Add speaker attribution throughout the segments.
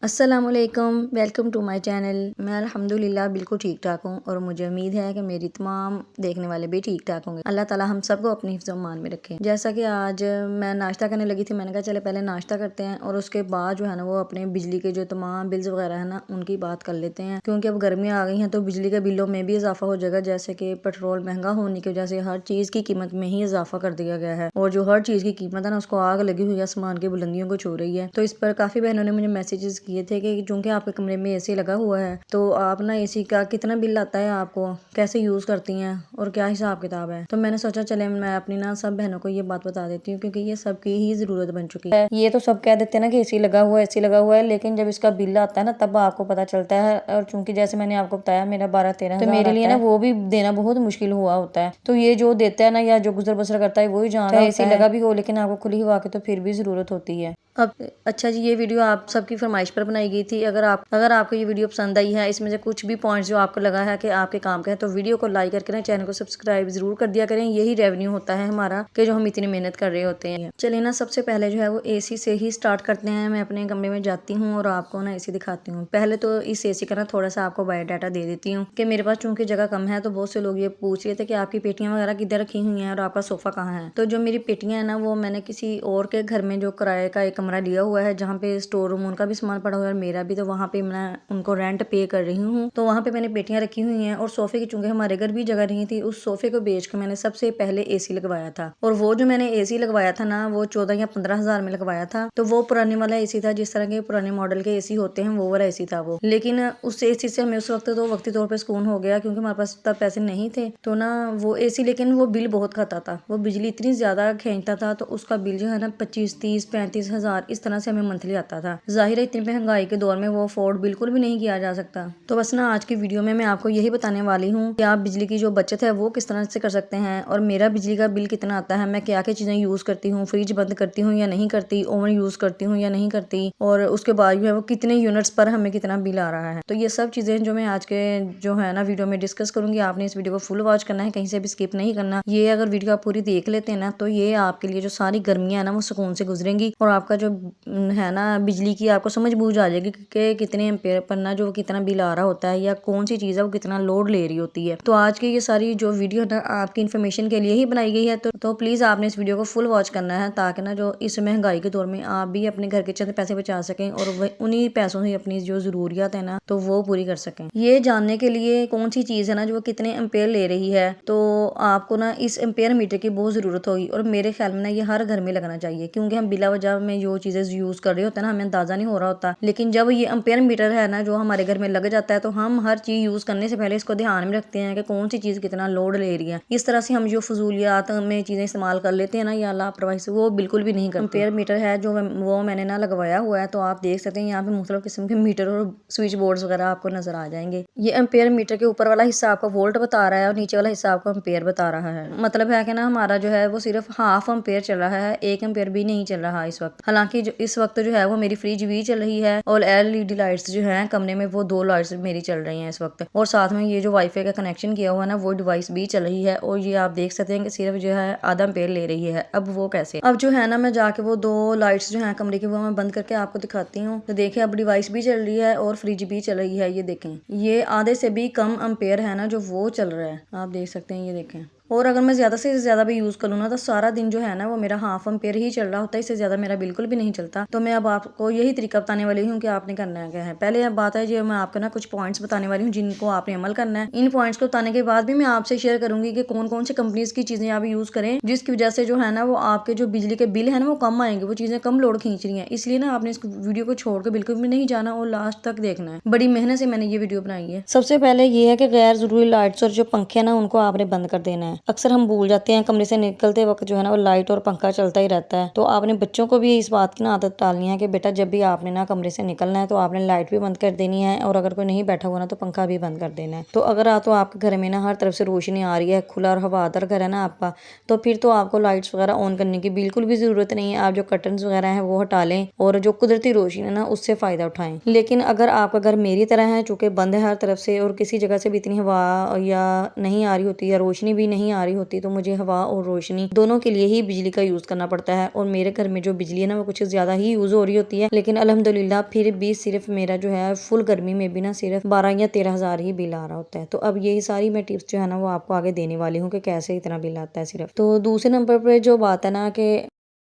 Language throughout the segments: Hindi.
Speaker 1: अस्सलामुअलैकुम, वेलकम टू माय चैनल। मैं अल्हम्दुलिल्लाह बिल्कुल ठीक ठाक हूँ और मुझे उम्मीद है कि मेरी तमाम देखने वाले भी ठीक ठाक होंगे। अल्लाह ताला हम सबको अपनी हिफ्ज़ मान में रखे। जैसा कि आज मैं नाश्ता करने लगी थी, मैंने कहा चले पहले नाश्ता करते हैं और उसके बाद जो है ना वो अपने बिजली के जो तमाम बिल्स वगैरह है ना उनकी बात कर लेते हैं, क्योंकि अब गर्मियाँ आ गई हैं तो बिजली के बिलों में भी इजाफा हो जाएगा। जैसे कि पेट्रोल महंगा होने की वजह से हर चीज़ की कीमत में ही इजाफा कर दिया गया है और जो हर चीज़ की कीमत है ना उसको आग लगी हुई है, आसमान की बुलंदियों को छू रही है। तो इस पर काफ़ी बहनों ने मुझे मैसेजेस किए थे कि चूंकि आपके कमरे में एसी लगा हुआ है तो आप ना एसी का कितना बिल आता है, आपको कैसे यूज़ करती हैं और क्या हिसाब किताब है। तो मैंने सोचा चले मैं अपनी ना सब बहनों को ये बात बता देती हूँ, क्योंकि ये सबकी ही ज़रूरत बन चुकी है। ये तो सब कह देते हैं ना कि एसी लगा हुआ है, एसी लगा हुआ है, लेकिन जब इसका बिल आता है ना तब आपको पता चलता है। और चूंकि जैसे मैंने आपको बताया मेरा 12-13 तो मेरे लिए ना वो भी देना बहुत मुश्किल हुआ होता है। तो ये जो देता है ना या जो गुजर बसर करता है वही जान रहा होता है। एसी लगा भी हो लेकिन आपको खुली हवा की तो फिर भी ज़रूरत होती है। अब अच्छा जी, ये वीडियो आप सबकी फरमाइश पर बनाई गई थी। अगर आपको ये वीडियो पसंद आई है, इसमें से कुछ भी पॉइंट्स जो आपको लगा है कि आपके काम के हैं, तो वीडियो को लाइक करके ना चैनल को सब्सक्राइब जरूर कर दिया करें। यही रेवेन्यू होता है हमारा कि जो हम इतनी मेहनत कर रहे होते हैं। चलिए ना सबसे पहले जो है वो एसी से ही स्टार्ट करते हैं। मैं अपने कमरे में जाती हूँ और आपको ना एसी दिखाती हूँ। पहले तो इस एसी का ना थोड़ा सा आपको बायोडाटा दे देती हूँ कि मेरे पास चूंकि जगह कम है तो बहुत से लोग ये पूछ रहे थे कि आपकी पेटियां वगैरह किधर रखी हुई हैं और आपका सोफा कहाँ है। तो जो मेरी पेटियां है ना वो मैंने किसी और के घर में जो किराए का एक कमरा लिया हुआ है जहाँ पे स्टोर रूम उनका भी सामान पड़ा हुआ है और मेरा भी, तो वहाँ पे मैं उनको रेंट पे कर रही हूँ। तो वहाँ पे मैंने पेटियां रखी हुई हैं और सोफे की चूंकि हमारे घर भी जगह नहीं थी, उस सोफे को बेच के मैंने सबसे पहले एसी लगवाया था। और वो जो मैंने एसी लगवाया था ना वो 14 या 15 हजार में लगवाया था। तो वो पुराने वाला एसी था, जिस तरह के पुराने मॉडल के एसी होते हैं वो वाला एसी था वो। लेकिन उस एसी से हमें उस वक्त तो वक्ती तौर पर सुकून हो गया, क्योंकि हमारे पास तब पैसे नहीं थे तो ना वो एसी, लेकिन वो बिल बहुत खाता था। वो बिजली इतनी ज्यादा खींचता था तो उसका बिल जो है ना 25, 30, 35 हजार इस तरह से हमें मंथली आता था। जाहिर है इतनी महंगाई के दौर में वो अफोर्ड बिल्कुल भी नहीं किया जा सकता। तो बस ना आज की वीडियो में मैं आपको यही बताने वाली हूँ कि आप बिजली की जो बचत है वो किस तरह से कर सकते हैं और मेरा बिजली का बिल कितना आता है, मैं क्या क्या चीजें यूज करती हूँ, फ्रिज बंद करती हूँ या नहीं करती, ओवन यूज करती हूँ या नहीं करती, और उसके बाद जो है वो कितने यूनिट्स पर हमें कितना बिल आ रहा है। तो ये सब चीजें जो मैं आज के जो है ना वीडियो में डिस्कस करूंगी। आपने इस वीडियो को फुल वॉच करना है, कहीं से भी स्किप नहीं करना। ये अगर वीडियो आप पूरी देख लेते हैं ना तो ये आपके लिए जो सारी गर्मियां है ना वो सुकून से गुजरेंगी और आपका जो है ना बिजली की आपको समझ बूझ आ जाएगी कि कितने एम्पेयर पर ना जो कितना बिल आ रहा होता है या कौन सी चीज़ है वो कितना लोड ले रही होती है। तो आज की ये सारी जो वीडियो है ना आपकी इन्फॉर्मेशन के लिए ही बनाई गई है। तो प्लीज़ आपने इस वीडियो को फुल वॉच करना है, ताकि ना जो इस महंगाई के दौर में आप भी अपने घर के चंद पैसे बचा सकें और उन्हीं पैसों से अपनी जो ज़रूरियात है ना तो वो पूरी कर सकें। ये जानने के लिए कौन सी चीज़ है ना जो कितने एम्पेयर ले रही है, तो आपको ना इस एम्पेयर मीटर की बहुत ज़रूरत होगी और मेरे ख्याल में ना ये हर घर में लगना चाहिए, क्योंकि हम बिला वजह में जो चीज़ें यूज़ कर रहे होते हैं ना हमें अंदाज़ा नहीं हो रहा होता। लेकिन जब ये एम्पेयर मीटर है ना जो हमारे घर में लग जाता है तो हम हर चीज़ यूज़ करने से पहले इसको ध्यान में रखते हैं कि कौन सी चीज़ कितना लोड ले रही है। इस तरह से हम जो फजूलियात में चीज़ें इस्तेमाल कर लेते हैं ना या लापरवाही से, वो बिल्कुल भी नहीं करते। एम्पेयर मीटर है जो वो मैंने ना लगवाया हुआ है, तो आप देख सकते हैं यहाँ पे मुख्तलिफ किस्म के मीटर और स्विच बोर्ड्स वगैरह आपको नजर आ जाएंगे। ये एम्पेयर मीटर के ऊपर वाला हिस्सा आपको वोल्ट बता रहा है और नीचे वाला हिस्सा आपको एम्पेयर बता रहा है। मतलब है कि ना हमारा जो है वो सिर्फ हाफ एम्पेयर चल रहा है, 1 एम्पेयर भी नहीं चल रहा इस वक्त। हालांकि जो इस वक्त जो है वो मेरी फ्रिज भी चल रही है और एलईडी लाइट्स जो है कमरे में वो 2 लाइट्स मेरी चल रही हैं इस वक्त, और साथ में ये जो वाईफाई का कनेक्शन किया हुआ है ना वो डिवाइस भी चल रही है और ये आप देख सकते हैं कि सिर्फ जो है आधा एम्पेयर ले रही है। अब वो कैसे, अब जो है ना मैं जाके वो 2 लाइट्स जो है कमरे की वो मैं बंद करके आपको दिखाती हूँ। तो देखिए अब डिवाइस भी चल रही है और फ्रिज भी चल रही है। ये देखें ये आधे से भी कम एम्पेयर है ना जो वो चल रहा है, आप देख सकते हैं। ये देखें, और अगर मैं ज़्यादा से ज़्यादा भी यूज़ करूँ ना तो सारा दिन जो है ना वो मेरा हाफ एम्पेयर ही चल रहा होता है, इससे ज़्यादा मेरा बिल्कुल भी नहीं चलता। तो मैं अब आपको यही तरीका बताने वाली हूँ कि आपने करना क्या है। पहले अब बात है जो मैं आपको ना कुछ पॉइंट्स बताने वाली हूँ जिनको आपने अमल करना है। इन पॉइंट्स को बताने के बाद भी मैं आपसे शेयर करूंगी कि कौन कौन सी कंपनीज की चीज़ें आप यूज़ करें जिसकी वजह से जो है ना वो आपके जो बिजली के बिल है ना वो कम आएंगे, वो चीज़ें कम लोड खींच रही हैं। इसलिए ना आपने इस वीडियो को छोड़ कर बिल्कुल भी नहीं जाना और लास्ट तक देखना है। बड़ी मेहनत से मैंने ये वीडियो बनाई है। सबसे पहले ये है कि गैर जरूरी लाइट्स और जो पंखे है ना उनको आपने बंद कर देना है। अक्सर हम भूल जाते हैं, कमरे से निकलते वक्त जो है ना वो लाइट और पंखा चलता ही रहता है। तो आपने बच्चों को भी इस बात की ना आदत डालनी है कि बेटा जब भी आपने ना कमरे से निकलना है तो आपने लाइट भी बंद कर देनी है और अगर कोई नहीं बैठा हुआ ना तो पंखा भी बंद कर देना है। तो अगर तो आपके घर में ना हर तरफ से रोशनी आ रही है, खुला और हवादार घर है ना आपका, तो फिर तो आपको लाइट्स वगैरह ऑन करने की बिल्कुल भी जरूरत नहीं है। आप जो कर्टन्स वगैरह हैं वो हटा लें और जो कुदरती रोशनी है ना उससे फायदा उठाएं। लेकिन अगर आपका घर मेरी तरह है, चूंकि बंद है हर तरफ से और किसी जगह से भी इतनी हवा या नहीं आ रही होती या रोशनी भी नहीं आ रही होती तो मुझे हवा और रोशनी दोनों के लिए ही बिजली का यूज़ करना पड़ता है। और मेरे घर में जो बिजली है ना वो कुछ ज़्यादा ही यूज़ हो रही होती है, लेकिन अल्हम्दुलिल्लाह फिर भी सिर्फ मेरा जो है फुल गर्मी में भी ना सिर्फ 12 या 13 हज़ार ही बिल आ रहा होता है। तो अब यही सारी मैं टिप्स जो है ना वो आपको आगे देने वाली हूँ कि कैसे इतना बिल आता है सिर्फ। तो दूसरे नंबर पर जो बात है ना कि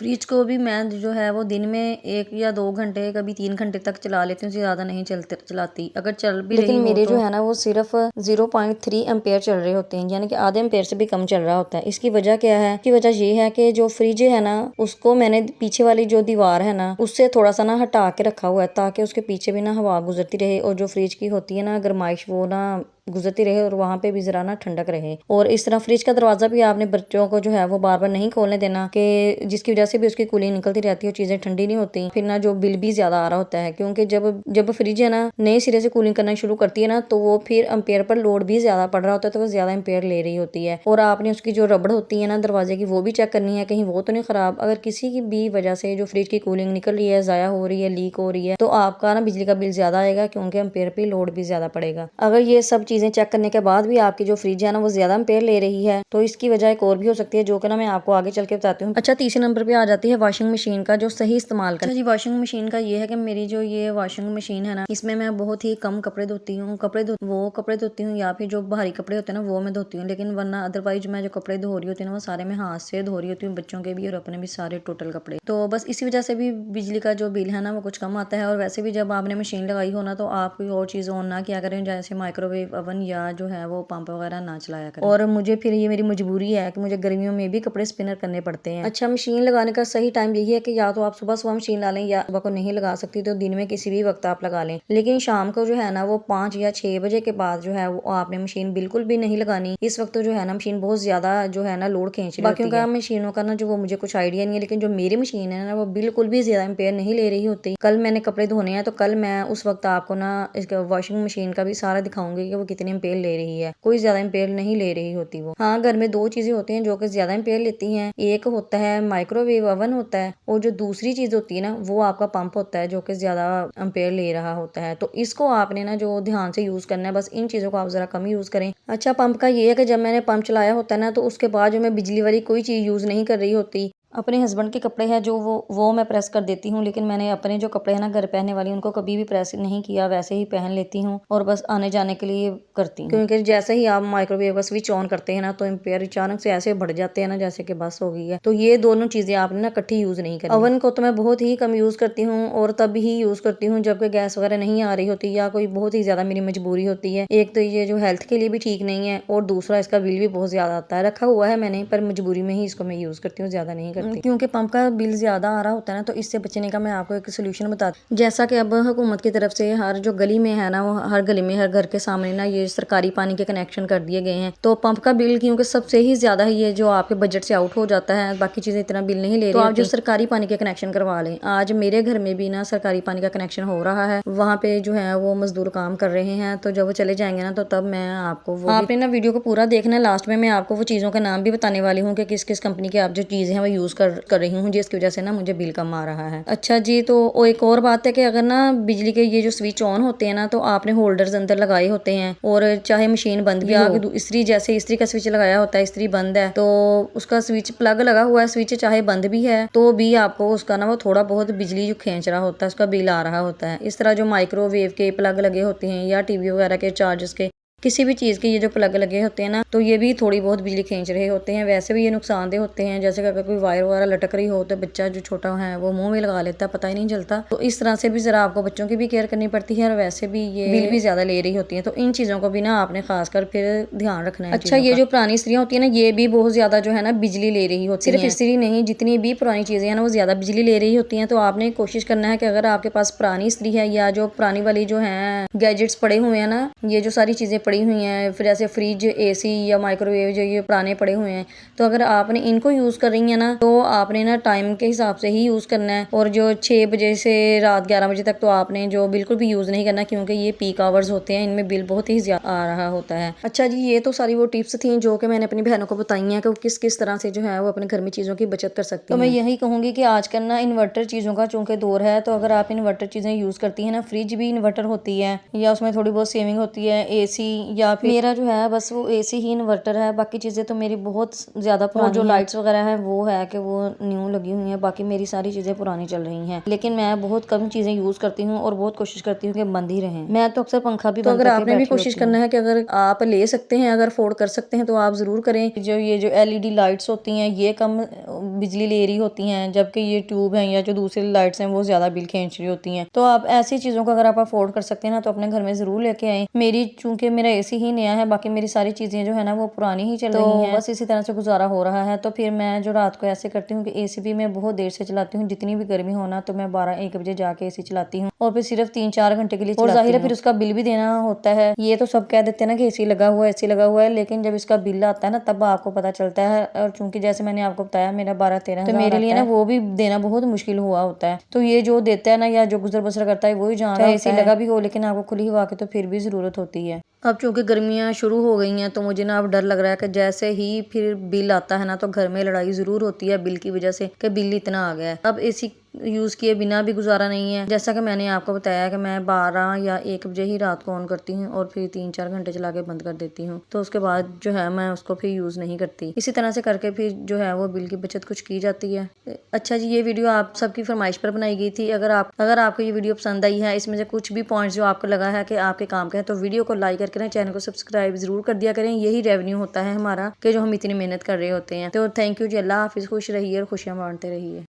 Speaker 1: फ्रिज को भी मैं जो है वो दिन में 1 या 2 घंटे कभी 3 घंटे तक चला लेती हूँ, ज़्यादा नहीं चलाती। अगर चल भी लेकिन मेरे जो है ना वो सिर्फ 0.3 एम्पेयर चल रहे होते हैं, यानी कि आधे एम्पेयर से भी कम चल रहा होता है। इसकी वजह क्या है? इसकी वजह ये है कि जो फ्रिज है ना उसको मैंने पीछे वाली जो दीवार है ना उससे थोड़ा सा ना हटा के रखा हुआ है, ताकि उसके पीछे भी ना हवा गुजरती रहे और जो फ्रिज की होती है ना गर्माइश वो ना गुजरती रहे और वहाँ पे भी जरा ना ठंडक रहे। और इस तरह फ्रिज का दरवाजा भी आपने बच्चों को जो है वो बार बार नहीं खोलने देना, कि जिसकी वजह से भी उसकी कूलिंग निकलती रहती है और चीजें ठंडी नहीं होती, फिर ना जो बिल भी ज्यादा आ रहा होता है। क्योंकि जब फ्रिज है ना नए सिरे से कूलिंग करना शुरू करती है ना तो वो फिर एम्पेयर पर लोड भी ज्यादा पड़ रहा होता है, तो वो ज्यादा एम्पेयर ले रही होती है। और आपने उसकी जो रबड़ होती है ना दरवाजे की वो भी चेक करनी है, कहीं वो तो नहीं खराब। अगर किसी की भी वजह से जो फ्रिज की कूलिंग निकल रही है, जाया हो रही है, लीक हो रही है, तो आपका ना बिजली का बिल ज्यादा आएगा, क्योंकि एम्पेयर पे लोड भी ज्यादा पड़ेगा। अगर ये सब चीजें चेक करने के बाद भी आपकी जो फ्रिज है ना वो ज्यादा एम्पेयर ले रही है तो इसकी वजह एक और भी हो सकती है, जो कि ना मैं आपको आगे चल के बताती हूँ। अच्छा, तीसरे नंबर पे आ जाती है वॉशिंग मशीन का जो सही इस्तेमाल करना। अच्छा जी, वॉशिंग मशीन का ये है कि मेरी जो ये वॉशिंग मशीन है ना इसमें मैं बहुत ही कम कपड़े धोती हूँ। वो कपड़े धोती हूँ या फिर जो भारी कपड़े होते हैं ना वो मैं धोती हूँ, लेकिन वरना अदरवाइज मैं जो कपड़े धो रही होती हूँ ना वो सारे मैं हाथ से धो रही होती हूँ, बच्चों के भी और अपने भी सारे टोटल कपड़े। तो बस इसी वजह से भी बिजली का जो बिल है ना वो कुछ कम आता है। और वैसे भी जब आपने मशीन लगाई हो ना तो आप कोई और चीज़ ऑन ना किया करें, जैसे माइक्रोवेव ओवन या जो है वो पंप वगैरह ना चलाया करें। और मुझे फिर ये मेरी मजबूरी है कि मुझे गर्मियों में भी कपड़े स्पिनर करने पड़ते हैं। अच्छा, मशीन लगाने का सही टाइम यही है कि या तो आप सुबह सुबह मशीन ला लें, या सुबह को नहीं लगा सकती तो दिन में किसी भी वक्त आप लगा लें। लेकिन शाम को जो है ना वो 5 या 6 बजे के बाद जो है वो आपने मशीन बिल्कुल भी नहीं लगानी। इस वक्त जो है ना मशीन बहुत ज्यादा जो है ना लोड खींच रही होती है। बाकियों का मशीनों का ना जो वो मुझे कुछ आइडिया नहीं है, लेकिन जो मेरी मशीन है ना वो बिल्कुल भी ज्यादा एम्पेयर नहीं ले रही होती। कल मैंने कपड़े धोने हैं तो कल मैं उस वक्त आपको ना इसका वॉशिंग मशीन का भी सारा दिखाऊंगी कि वो कितने एम्पेयर ले रही है। कोई ज्यादा एम्पेयर नहीं ले रही होती वो। हाँ, घर में 2 चीजें होती हैं जो कि ज्यादा एम्पेयर लेती हैं। एक होता है माइक्रोवेव ओवन होता है, और जो दूसरी चीज होती है ना वो आपका पंप होता है जो कि ज्यादा एम्पेयर ले रहा होता है। तो इसको आपने ना जो ध्यान से यूज करना है, बस इन चीजों को आप जरा कम यूज करें। अच्छा, पंप का ये है कि जब मैंने पंप चलाया होता है ना तो उसके बाद जो मैं बिजली वाली कोई चीज यूज नहीं कर रही होती। अपने हस्बैंड के कपड़े हैं जो वो मैं प्रेस कर देती हूँ, लेकिन मैंने अपने जो कपड़े हैं ना घर पहनने वाली उनको कभी भी प्रेस नहीं किया, वैसे ही पहन लेती हूँ और बस आने जाने के लिए करती हूँ। क्योंकि जैसे ही आप माइक्रोवेव का स्विच ऑन करते हैं ना तो एम्पेयर अचानक से ऐसे बढ़ जाते हैं ना जैसे कि बस हो गई है। तो ये दोनों चीजें आपने ना इकट्ठी यूज नहीं करनी। ओवन को तो मैं बहुत ही कम यूज करती हूँ और तब ही यूज करती हूँ जबकि गैस वगैरह नहीं आ रही होती या कोई बहुत ही ज्यादा मेरी मजबूरी होती है। एक तो ये जो हेल्थ के लिए भी ठीक नहीं है और दूसरा इसका बिल भी बहुत ज्यादा आता है। रखा हुआ है मैंने, पर मजबूरी में ही इसको मैं यूज करती हूँ, ज्यादा नहीं करती। क्योंकि पंप का बिल ज्यादा आ रहा होता है ना, तो इससे बचने का मैं आपको एक सोल्यूशन बताती हूँ। जैसा कि अब हुकूमत की तरफ से हर जो गली में है ना वो हर गली में हर घर के सामने ना ये सरकारी पानी के कनेक्शन कर दिए गए हैं। तो पंप का बिल क्योंकि सबसे ही ज्यादा है ये जो आपके बजट से आउट हो जाता है, बाकी चीजें इतना बिल नहीं ले रही, तो आप जो सरकारी पानी के कनेक्शन करवा लें। आज मेरे घर में भी ना सरकारी पानी का कनेक्शन हो रहा है, वहाँ पे जो है वो मजदूर काम कर रहे हैं, तो जब वो चले जाएंगे ना तो तब मैं आपको वो आपने ना वीडियो को पूरा देखना है। लास्ट में मैं आपको वो चीजों के नाम भी बताने वाली हूँ कि किस किस कंपनी के आप जो चीजें हैं वो यूज कर रही हूँ, जिसकी वजह से ना मुझे बिल कम आ रहा है। अच्छा जी, तो एक और बात है कि अगर ना बिजली के ये जो स्विच ऑन होते हैं ना तो आपने होल्डर्स अंदर लगाए होते हैं, और चाहे मशीन बंद भी हो, इस्त्री जैसे इस्त्री का स्विच लगाया होता है, इस्त्री बंद है तो उसका स्विच प्लग लगा हुआ है, स्विच चाहे बंद भी है तो भी आपको उसका ना वो थोड़ा बहुत बिजली जो खींच रहा होता है उसका बिल आ रहा होता है। इस तरह जो माइक्रोवेव के प्लग लगे होते हैं या टीवी वगैरह के चार्जर्स के किसी भी चीज़ के ये जो प्लग लगे होते हैं ना तो ये भी थोड़ी बहुत बिजली खींच रहे होते हैं। वैसे भी ये नुकसानदेह होते हैं, जैसे कि अगर कोई वायर वगैरह लटक रही हो तो बच्चा जो छोटा है वो मुंह में लगा लेता है, पता ही नहीं चलता। तो इस तरह से भी जरा आपको बच्चों की भी केयर करनी पड़ती है और वैसे भी ये बिल भी ज्यादा ले रही होती है। तो इन चीज़ों को भी ना आपने खासकर फिर ध्यान रखना है। अच्छा, ये जो पुरानी इस्त्रियाँ होती है ना ये भी बहुत ज्यादा जो है ना बिजली ले रही होती है। सिर्फ इस्त्री नहीं, जितनी भी पुरानी चीजें हैं ना वो ज्यादा बिजली ले रही होती हैं। तो आपने कोशिश करना है कि अगर आपके पास पुरानी इस्त्री है या जो पुरानी वाली जो है गैजेट्स पड़े हुए हैं ना, ये जो सारी चीजें पड़ी हुई हैं, फिर जैसे फ्रिज, एसी या माइक्रोवेव जो ये पुराने पड़े हुए हैं, तो अगर आपने इनको यूज कर रही है ना तो आपने ना टाइम के हिसाब से ही यूज करना है। और जो 6 बजे से रात 11 बजे तक तो आपने जो बिल्कुल भी यूज नहीं करना, क्योंकि ये पीक आवर्स होते हैं, इनमें बिल बहुत ही ज्यादा आ रहा होता है। अच्छा जी, ये तो सारी वो टिप्स थी जो कि मैंने अपनी बहनों को बताई हैं कि वो किस किस तरह से जो है वो अपने घर में चीजों की बचत कर सकती हैं। तो मैं यही कहूंगी कि आजकल ना इन्वर्टर चीजों का चूंकि दौर है, तो अगर आप इन्वर्टर चीजें यूज करती हैं ना, फ्रिज भी इन्वर्टर होती है या उसमें थोड़ी बहुत सेविंग होती है, एसी नहीं, या फिर मेरा जो है बस वो एसी ही इन्वर्टर है, बाकी चीज़ें तो मेरी बहुत ज़्यादा पुरानी जो लाइट्स वगैरह हैं वो है कि वो न्यू लगी हुई हैं, बाकी मेरी सारी चीज़ें पुरानी चल रही हैं। लेकिन मैं बहुत कम चीज़ें यूज़ करती हूँ और बहुत कोशिश करती हूँ कि बंद ही रहें। मैं तो अक्सर पंखा भी बंद करके बैठी होती हूँ। तो अगर आपने भी कोशिश करना है कि अगर आप ले सकते हैं, अगर अफोर्ड कर सकते हैं तो आप ज़रूर करें। जो ये जो LED लाइट्स होती हैं ये कम बिजली ले रही होती हैं, जबकि ये ट्यूब हैं या जो दूसरी लाइट्स हैं वो ज़्यादा बिल खींच रही होती हैं। तो आप ऐसी चीज़ों को अगर आप अफोर्ड कर सकते हैं ना तो अपने घर में ज़रूर लेके आएँ। मेरी चूँकि मेरा एसी ही नया है, बाकी मेरी सारी चीज़ें जो है ना वो पुरानी ही चल रही हैं, बस इसी तरह से गुजारा हो रहा है। तो फिर मैं जो रात को ऐसे करती हूँ कि एसी भी मैं बहुत देर से चलाती हूँ, जितनी भी गर्मी हो ना तो मैं 12-1 बजे जाके एसी चलाती हूँ और फिर सिर्फ 3-4 घंटे के लिए चलाती हूँ। और ज़ाहिर है फिर उसका बिल भी देना होता है। ये तो सब कह देते हैं ना कि एसी लगा हुआ है, एसी लगा हुआ है, लेकिन जब इसका बिल आता है ना तब आपको पता चलता है। और चूंकि जैसे मैंने आपको बताया मेरा 12-13 तो मेरे लिए ना वो भी देना बहुत मुश्किल हुआ होता है। तो ये जो देता है ना या जो गुजर बसर करता है वही जान रहा है। एसी लगा भी हो लेकिन आपको खुली हवा की तो फिर भी ज़रूरत होती है। अब चूंकि गर्मियाँ शुरू हो गई हैं तो मुझे ना अब डर लग रहा है कि जैसे ही फिर बिल आता है ना तो घर में लड़ाई ज़रूर होती है बिल की वजह से कि बिल इतना आ गया है। अब एसी यूज़ किए बिना भी गुजारा नहीं है। जैसा कि मैंने आपको बताया कि मैं 12 या 1 बजे ही रात को ऑन करती हूँ और फिर 3-4 घंटे चला के बंद कर देती हूँ। तो उसके बाद जो है मैं उसको फिर यूज़ नहीं करती। इसी तरह से करके फिर जो है वो बिल की बचत कुछ की जाती है। अच्छा जी, ये वीडियो आप सबकी फरमाइश पर बनाई गई थी। अगर आपको ये वीडियो पसंद आई है, इसमें से कुछ भी पॉइंट्स जो आपको लगा है कि आपके काम का है, तो वीडियो को लाइक करके ना चैनल को सब्सक्राइब जरूर कर दिया करें। यही रेवेन्यू होता है हमारा कि जो हम इतनी मेहनत कर रहे होते हैं। तो थैंक यू जी, अल्लाह हाफिज़, खुश रहिए और खुशियाँ बांटते रहिए।